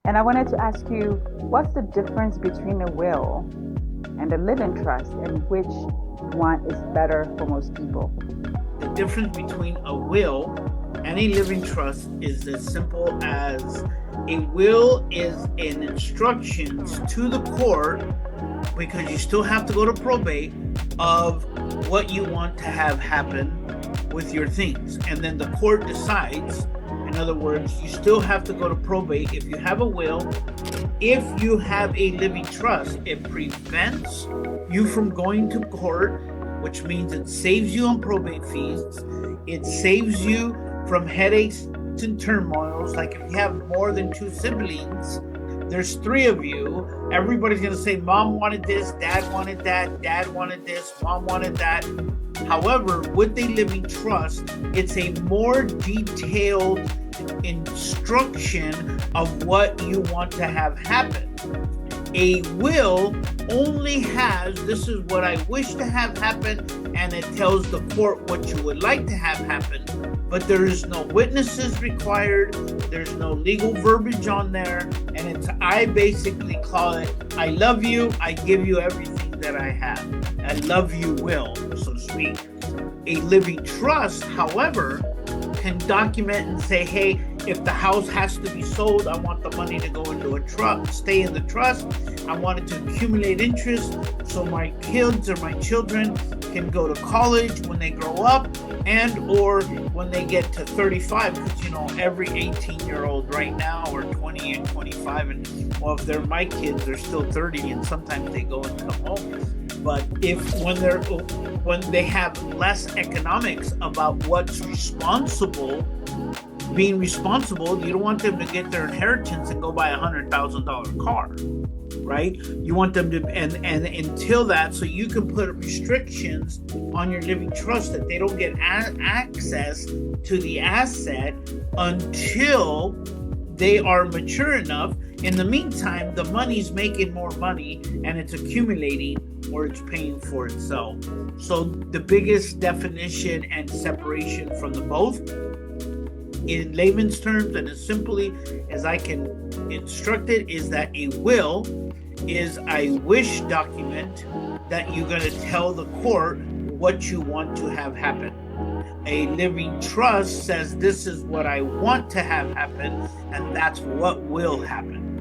And I wanted to ask you, what's the difference between a will and a living trust, and which one is better for most people? The difference between a will and a living trust is as simple as a will is an instructions to the court, because you still have to go to probate, of what you want to have happen with your things. And then the court decides. In other words, you still have to go to probate if you have a will. If you have a living trust, it prevents you from going to court, which means it saves you on probate fees. It saves you from headaches and turmoils. Like if you have more than two siblings, there's three of you. Everybody's going to say, Mom wanted this, Dad wanted that, Dad wanted this, Mom wanted that. However, with a living trust, it's a more detailed instruction of what you want to have happen. A will only has, this is what I wish to have happen, and it tells the court what you would like to have happen. But there is no witnesses required, there's no legal verbiage on there, and I basically call it, I love you, I give you everything that I have. I love you will, so to speak. A living trust, however, can document and say, hey, if the house has to be sold, I want the money to go into a trust, stay in the trust. I want it to accumulate interest so my kids or my children can go to college when they grow up, and or when they get to 35, because every 18-year-old right now, or 20 and 25, and well, if they're my kids, they're still 30, and sometimes they go and come home. But when they have less economics about what's being responsible, you don't want them to get their inheritance and go buy $100,000 car, right? You want them to, and until that, so you can put restrictions on your living trust that they don't get access to the asset until they are mature enough. In the meantime, the money's making more money and it's accumulating, or it's paying for itself. So the biggest definition and separation from the both, in layman's terms and as simply as I can instruct it, is that a will is a wish document that you're going to tell the court what you want to have happen. A living trust says, this is what I want to have happen, and that's what will happen.